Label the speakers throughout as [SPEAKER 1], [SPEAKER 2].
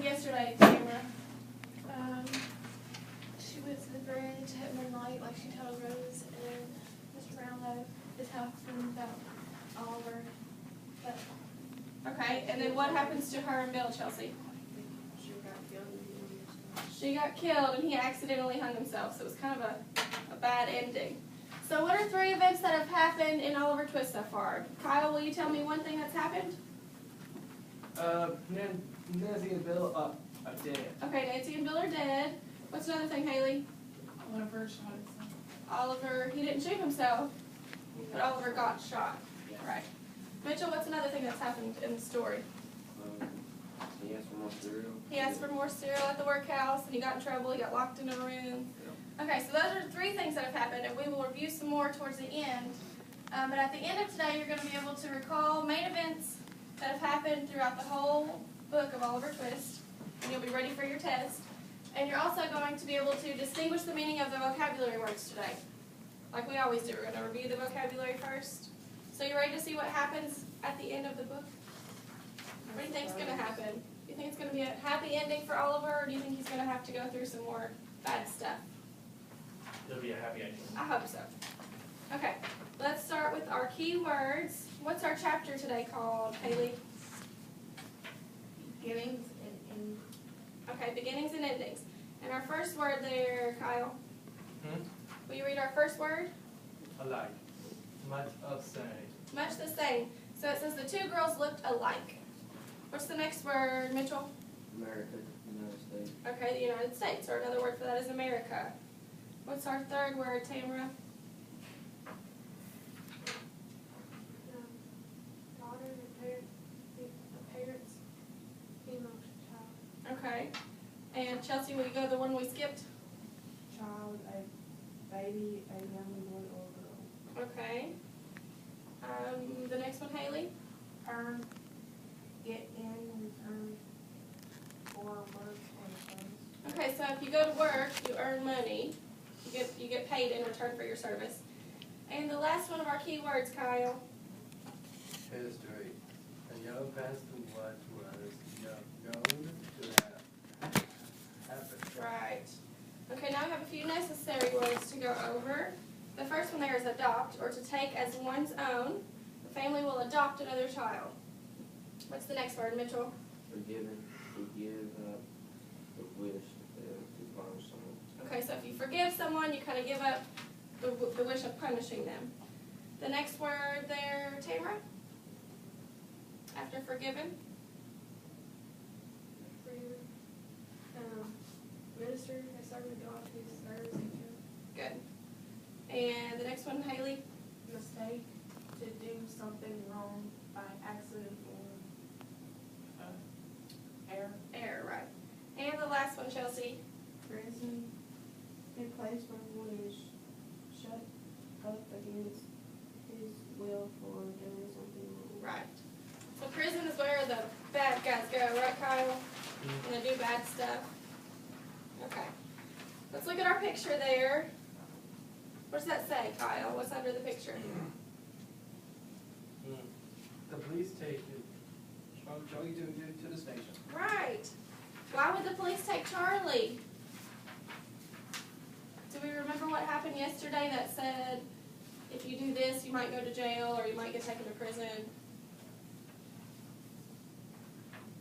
[SPEAKER 1] happened yesterday, Tamara?
[SPEAKER 2] She went to the bridge at midnight, like she told Rose, and Mr. Brownlow is talking about Oliver. But
[SPEAKER 1] Okay, and then what happens to her and Bill, Chelsea?
[SPEAKER 2] she got killed.
[SPEAKER 1] She got killed and he accidentally hung himself, so it was kind of a bad ending. So what are 3 events that have happened in Oliver Twist so far? Kyle, will you tell me one thing that's happened?
[SPEAKER 3] Nancy and Bill are dead.
[SPEAKER 1] Okay, Nancy and Bill are dead. What's another thing, Haley?
[SPEAKER 2] Oliver shot himself.
[SPEAKER 1] Oliver, he didn't shoot himself, but Oliver got shot. Right. Mitchell, what's another thing that's happened in the story?
[SPEAKER 3] He asked for more cereal.
[SPEAKER 1] He asked for more cereal at the workhouse, and he got in trouble. He got locked in a room. Okay, so those are 3 things that have happened, and we will review some more towards the end. But at the end of today, you're going to be able to recall main events that have happened throughout the whole book of Oliver Twist, and you'll be ready for your test. And you're also going to be able to distinguish the meaning of the vocabulary words today. Like we always do, we're going to review the vocabulary first. So you ready to see what happens at the end of the book? What do you think is going to happen? Do you think it's going to be a happy ending for Oliver, or do you think he's going to have to go through some more bad stuff?
[SPEAKER 4] It'll be a happy ending.
[SPEAKER 1] I hope so. Okay, let's start with our key words. What's our chapter today called, Haley?
[SPEAKER 2] Beginnings and endings.
[SPEAKER 1] Okay, beginnings and endings. And our first word there, Kyle. Will you read our first word?
[SPEAKER 4] Alike. Much of same.
[SPEAKER 1] Much the same. So it says the 2 girls looked alike. What's the next word, Mitchell?
[SPEAKER 3] America, United States.
[SPEAKER 1] Okay, the United States, or another word for that is America. What's our third word, Tamara?
[SPEAKER 2] Daughter, the parents, female child.
[SPEAKER 1] Okay. And Chelsea, will you go to the one we skipped?
[SPEAKER 2] Child, a baby, a young boy or girl.
[SPEAKER 1] Okay. The next one, Haley?
[SPEAKER 2] Earn, get in, return, or work or service.
[SPEAKER 1] Okay, so if you go to work, you earn money. You get paid in return for your service. And the last one of our key words, Kyle.
[SPEAKER 4] History. A young past to what was going to happen.
[SPEAKER 1] Right. Okay, now we have a few necessary words to go over. The first one there is adopt, or to take as one's own. The family will adopt another child. What's the next word, Mitchell?
[SPEAKER 3] Forgiven, to give up the wish to punish someone.
[SPEAKER 1] Okay, so if you forgive someone, you kind of give up the wish of punishing them. The next word there, Tamara? After forgiven?
[SPEAKER 2] Minister, I serve a God who serves each other.
[SPEAKER 1] Good. And the next one, Haley?
[SPEAKER 2] Mistake, to do something wrong by accident or error.
[SPEAKER 1] Error, right. And the last one, Chelsea?
[SPEAKER 2] Prison, a place where one is shut up against his will for doing something wrong.
[SPEAKER 1] Right. So prison is where the bad guys go, right, Kyle? And they do bad stuff. Okay. Let's look at our picture there. What does that say, Kyle? What's under the picture?
[SPEAKER 4] The police take you. Charlie to the station.
[SPEAKER 1] Right. Why would the police take Charlie? Do we remember what happened yesterday that said if you do this, you might go to jail or you might get taken to prison?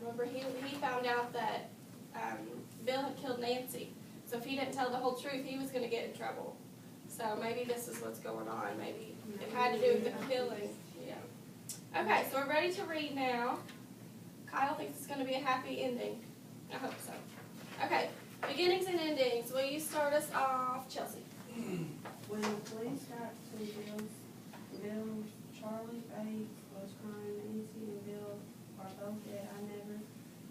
[SPEAKER 1] Remember, he found out that Bill had killed Nancy. So if he didn't tell the whole truth, he was going to get in trouble. So maybe this is what's going on. Maybe it had to do with the killing. Yeah. Okay, so we're ready to read now. Kyle thinks it's going to be a happy ending. I hope so. Okay, beginnings and endings. Will you start us off, Chelsea?
[SPEAKER 2] When the police got to Bill, Charlie Bates was crying. Nancy and Bill are both dead. I never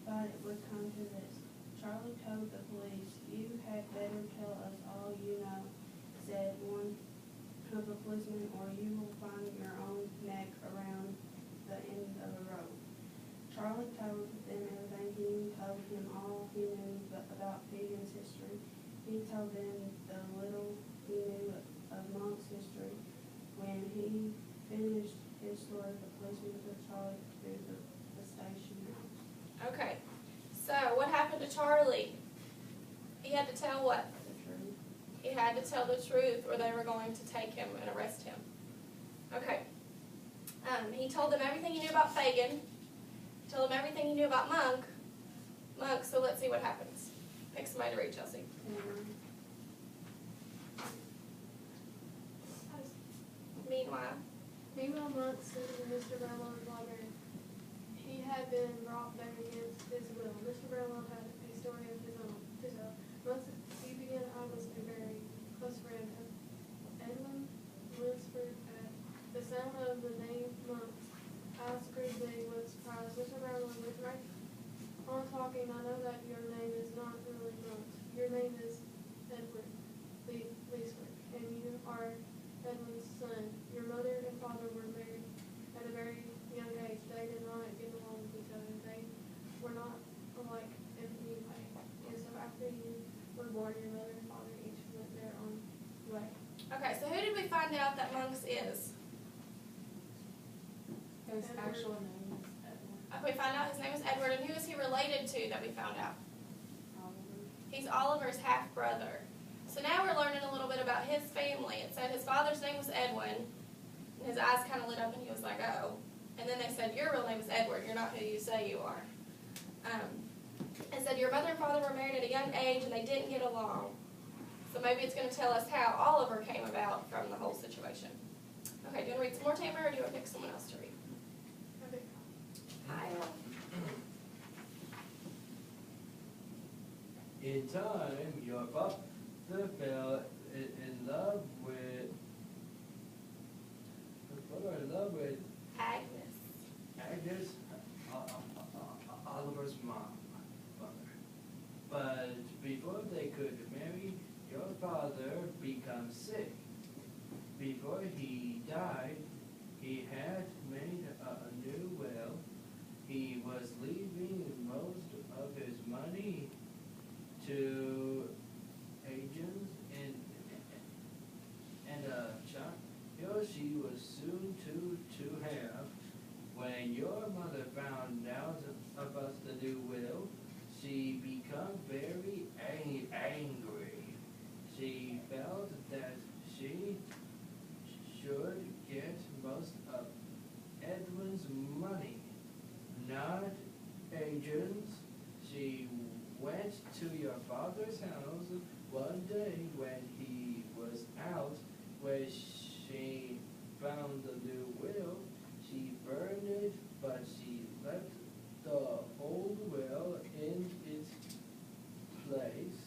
[SPEAKER 2] thought it would come to this. Charlie told the police, "You had better tell us all you know," said one of the policemen, "or you will find your own neck around the end of the rope." Charlie told them everything he knew, told him all he knew about Pagan's history. He told them the little he knew of Monk's history. When he finished his story, the policeman took Charlie to the station house.
[SPEAKER 1] Okay, so what happened to Charlie, he had to tell what?
[SPEAKER 2] The truth.
[SPEAKER 1] He had to tell the truth or they were going to take him and arrest him. Okay. He told them everything he knew about Fagin. He told them everything he knew about Monk. So let's see what happens. Pick somebody to read, Chelsea.
[SPEAKER 5] Meanwhile, Monk stood in Mr. Brownlow's library. He had been brought there against his will. Mr. Brownlow had a story of his own. Once he began, I was a very close friend of Edwin Lunsford. At the sound of the name Monk, I screamed with surprise. Mr. Brownlow was right on talking. I know that your name is not really Monk. Your name is Edward Leesford, and you are Edwin's son. Your mother and father were married at a very young age. They did not get along with each other. They were not alike in any way. And so after you were born, your mother and father each went their own way.
[SPEAKER 1] Okay, so who did we find out that Monk's is?
[SPEAKER 6] His actual name is Edward.
[SPEAKER 1] Okay, we found out his name is Edward, and who is he related to that we found out?
[SPEAKER 6] Oliver.
[SPEAKER 1] He's Oliver's half-brother. So now we're learning a little bit about his family. It said his father's name was Edwin, and his eyes kind of lit up and he was like, oh. And then they said, your real name is Edward, you're not who you say you are. It said your mother and father were married at a young age and they didn't get along. So maybe it's going to tell us how Oliver came about from the whole situation. Okay, do you want to read some more, Tamer, or do you want to pick someone else to read? Kyle.
[SPEAKER 4] In time, your father fell in love with Agnes, Oliver's mother. But before they could marry, your father became sick. Before he died, he had made a new will. He was leaving most of his money to agents and a child she was soon to have. When your mother found out about the new will, she became very angry. She felt that she should get most of Edwin's money, not agents. She went to your father's house one day when he was out, where she found the new will. She burned it, but she left the old will in its place.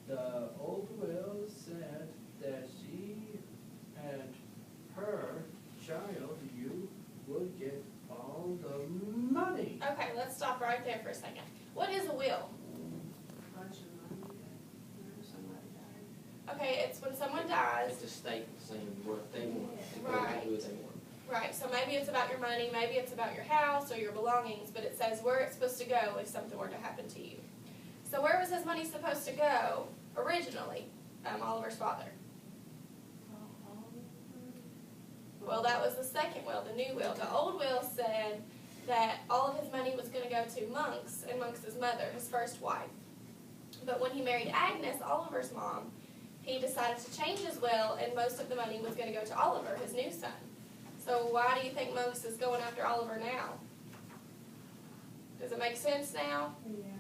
[SPEAKER 4] The old will said that she and her child, you would get all the money.
[SPEAKER 1] Okay, let's stop right there for a second. What is a will?
[SPEAKER 2] Bunch of money whenever somebody died.
[SPEAKER 1] Okay, it's when someone dies.
[SPEAKER 3] It's a state saying what they want.
[SPEAKER 1] Right.
[SPEAKER 3] Who they want.
[SPEAKER 1] Right, so maybe it's about your money, maybe it's about your house or your belongings, but it says where it's supposed to go if something were to happen to you. So where was his money supposed to go originally, Oliver's father? Well, that was the second will, the new will. The old will said that all of his money was going to go to Monk's and Monk's mother, his first wife. But when he married Agnes, Oliver's mom, he decided to change his will and most of the money was going to go to Oliver, his new son. So why do you think Monk's is going after Oliver now? Does it make sense now?
[SPEAKER 2] Yeah.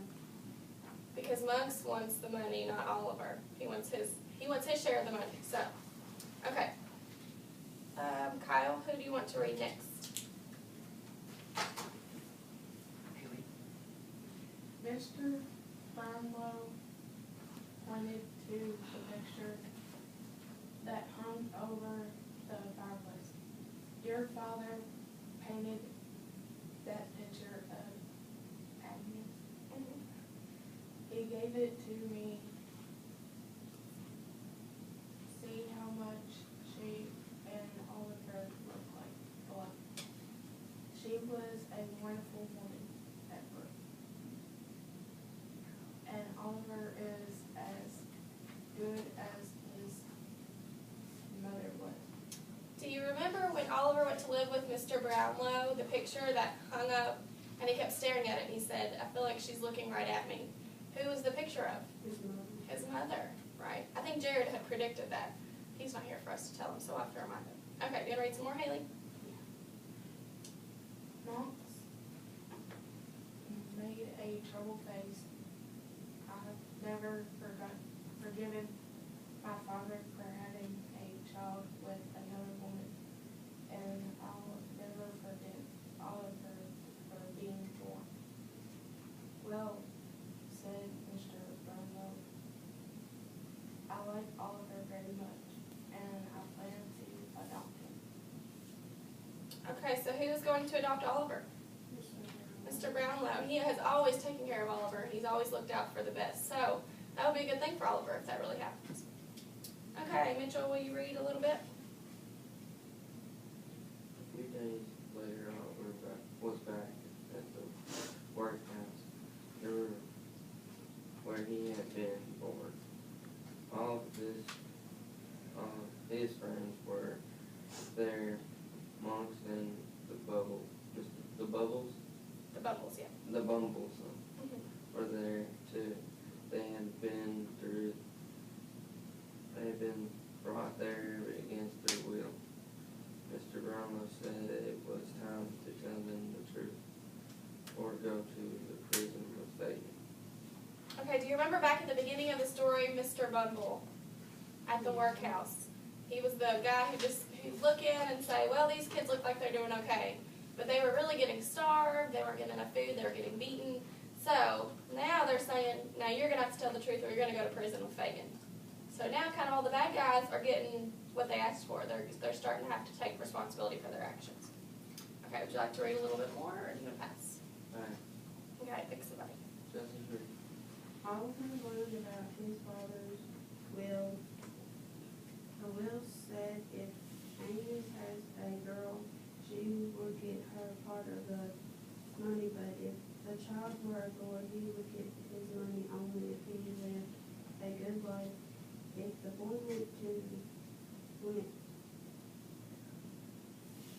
[SPEAKER 1] Because Monk's wants the money, not Oliver. He wants his share of the money. So, okay. Kyle, who do you want to read next?
[SPEAKER 5] Mr. Brownlow pointed to the picture that hung over the fireplace. Your father painted that picture of Agnes. He gave it to me. See how much she and Oliver look like. Well, she was a wonderful woman at birth. And Oliver is as good as his mother was.
[SPEAKER 1] Do you remember when Oliver went to live with Mr. Brownlow, the picture that hung up And he kept staring at it, and he said, I feel like she's looking right at me. Who was the picture of?
[SPEAKER 2] His mother.
[SPEAKER 1] His mother, right? I think Jared had predicted that. He's not here for us to tell him, so I'll have to remind him. Okay, you want to read some more, Haley?
[SPEAKER 6] Monks made a troubled face. I've never forgiven my father for having a child with another woman, and I'll never forgive Oliver for being born. Well, said Mr. Brownlow, I like Oliver very much, and I plan to adopt him.
[SPEAKER 1] Okay, so who is going to adopt Oliver? Mr. Brownlow. He has always taken care of Oliver. He's always looked out for the best. So that would be a good thing for Oliver if that really happens. Okay, Mitchell, will you read a little bit?
[SPEAKER 3] A few days later, Oliver was back at the workhouse where he had been born. All of his friends were there. Monks and the Bubbles,
[SPEAKER 1] The Bubbles, yeah.
[SPEAKER 3] the Bumbles
[SPEAKER 1] Mm-hmm.
[SPEAKER 3] were there too. They had been brought there against their will. Mr. Brownlow said it was time to tell them the truth, or go to the prison with Satan.
[SPEAKER 1] Okay, do you remember back at the beginning of the story, Mr. Bumble at the workhouse? He was the guy who'd look in and say, well, these kids look like they're doing okay. But they were really getting starved, they weren't getting enough food, they were getting beaten. So now they're saying, now you're going to have to tell the truth or you're going to go to prison with Fagin. So now kind of all the bad guys are getting what they asked for. They're starting to have to take responsibility for their actions. Okay, would you like to read a little bit more or do you want to pass?
[SPEAKER 3] Alright,
[SPEAKER 1] Okay, pick somebody.
[SPEAKER 3] Jesse Reed.
[SPEAKER 2] Oliver learned about his father's will. The will said if Agnes has a girl, she would get her part of the money, but if the child were a boy, he would get his money only if he lived a good life. If the boy went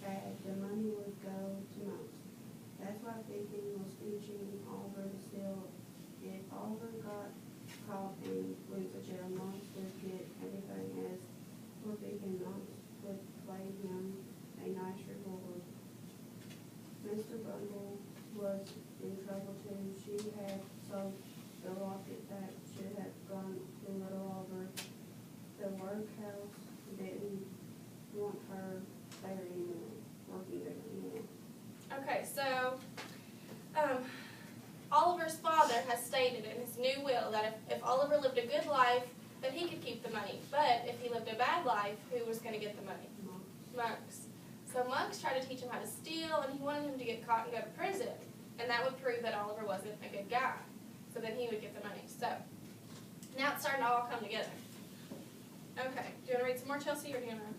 [SPEAKER 2] bad, the money would go to Monks. That's why Fagin was teaching Oliver to steal. If Oliver got caught and went to jail, Monks would get everything as for Fagin. Monks would play him a nice reward. Mr. Bumble was in trouble too. She had sold the locket that should have gone to little Oliver. The workhouse didn't want her there anymore, working there anymore.
[SPEAKER 1] Okay, so Oliver's father has stated in his new will that if Oliver lived a good life, that he could keep the money. But if he lived a bad life, who was going to get the money? Monks. So Monks tried to teach him how to steal, and he wanted him to get caught and go to prison. And that would prove that Oliver wasn't a good guy. So then he would get the money. So now it's starting to all come together. Okay, do you want to read some more, Chelsea, or do you want to?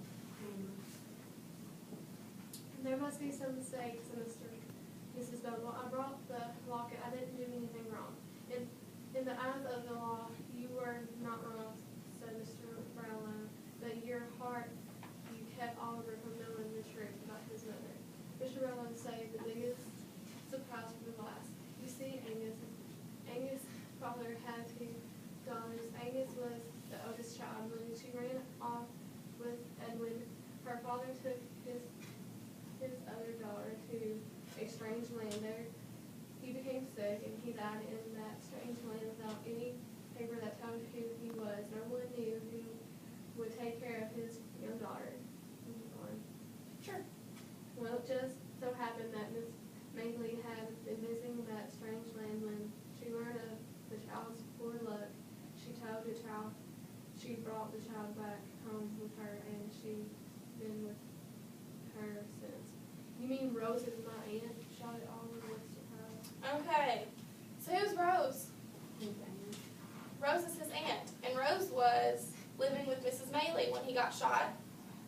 [SPEAKER 5] There must be some mistakes, Mrs. Bumble. I brought the locket. I didn't do anything wrong. In the eyes of the law, you were not wrong, said Mr. Brownlow. But your heart, you kept Oliver from knowing the truth about his mother. Mr. Brownlow saved the biggest surprise for the last. You see, Agnes' father had 2 daughters. Agnes was the oldest child. When she ran off with Edwin, her father took his other daughter to a strange land. There he became sick and he died in that strange land without any paper that told who he was. No one knew who would take care of his young daughter.
[SPEAKER 1] Sure.
[SPEAKER 5] Well, it just so happened that Miss Mclass had been visiting that strange land. When she learned of the child's poor luck, she told the child. She brought the child back home with her, and she's been with her since. You mean Rose is my aunt? Shouted Oliver with surprise.
[SPEAKER 1] Okay, so who's Rose? Rose is his aunt, and Rose was living with Mrs. Maley when he got shot.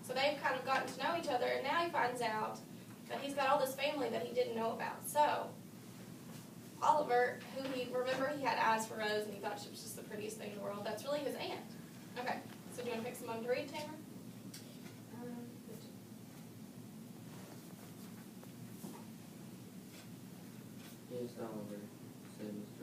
[SPEAKER 1] So they've kind of gotten to know each other, and now he finds out that he's got all this family that he didn't know about. So Oliver, remember he had eyes for Rose, and he thought she was just the prettiest thing in the world. That's really his aunt. Okay, so do you want to pick someone to read, Tamer?
[SPEAKER 3] Yes, Oliver, said Mr.